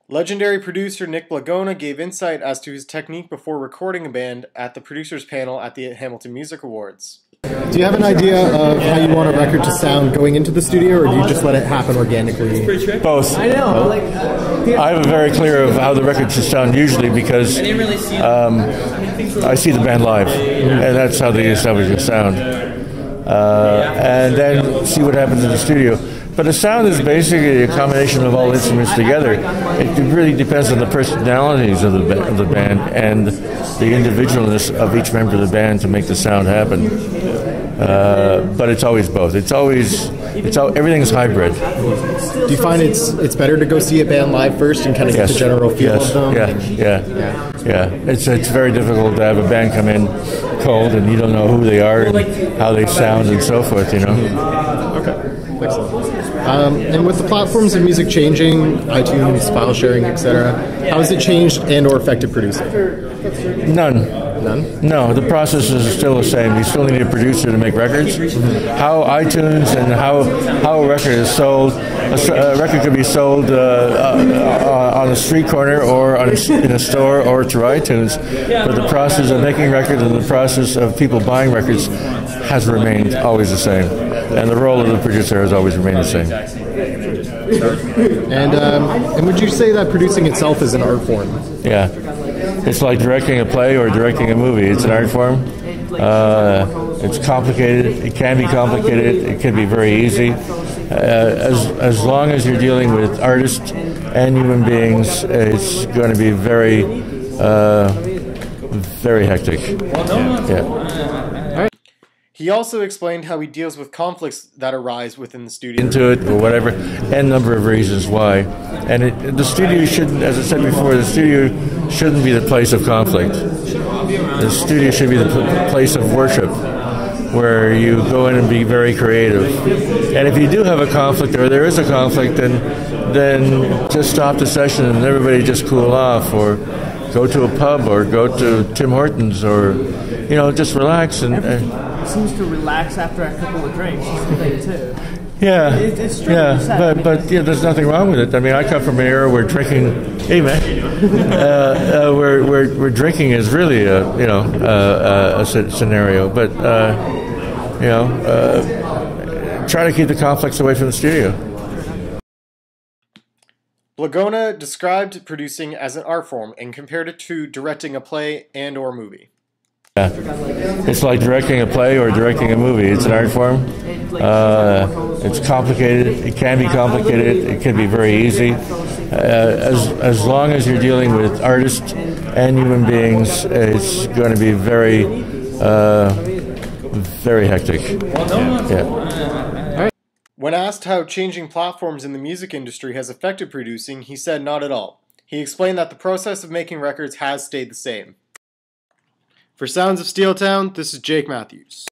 Legendary producer Nick Blagona gave insight as to his technique before recording a band at the producers panel at the Hamilton Music Awards. Do you have an idea of how you want a record to sound going into the studio, or do you just let it happen organically? Both. I know. I have a very clear of how the record should sound usually because I see the band live, and that's how they establish the sound. And then see what happens in the studio. But the sound is basically a combination of all instruments together. It really depends on the personalities of the band and the individualness of each member of the band to make the sound happen. But it's always both. Everything's hybrid. Do you find it's better to go see a band live first and kind of get the general feel of them? Yeah. It's very difficult to have a band come in cold and you don't know who they are and how they sound and so forth. You know. Okay. Excellent. And with the platforms of music changing, iTunes, file sharing, etc., how has it changed and/or affected producing? None. No, the process is still the same. You still need a producer to make records. How iTunes and how a record is sold. A record could be sold on a street corner or in a store or through iTunes. But the process of making records and the process of people buying records has remained always the same. And the role of the producer has always remained the same. And would you say that producing itself is an art form? Yeah. It's like directing a play or directing a movie. It's an art form. It's complicated. It can be complicated. It can be very easy. As long as you're dealing with artists and human beings, it's going to be very, very hectic. Yeah. He also explained how he deals with conflicts that arise within the studio. Into it or whatever, and number of reasons why. And the studio shouldn't, as I said before, the studio shouldn't be the place of conflict. The studio should be the place of worship, where you go in and be very creative. And if you do have a conflict, or there is a conflict, then just stop the session and everybody just cool off, or go to a pub, or go to Tim Hortons, or just relax and seems to relax after a couple of drinks. Too. Yeah, it's true. Yeah, but there's nothing wrong with it. I mean, I come from an era where drinking. Hey, man, where drinking is really a scenario. But try to keep the conflicts away from the studio. Blagona described producing as an art form and compared it to directing a play and/or movie. Yeah. It's like directing a play or directing a movie. It's an art form. It's complicated. It can be complicated. It can be very easy. As long as you're dealing with artists and human beings, it's going to be very, very hectic. Yeah. When asked how changing platforms in the music industry has affected producing, he said not at all. He explained that the process of making records has stayed the same. For Sounds of Steeltown, this is Jake Matthews.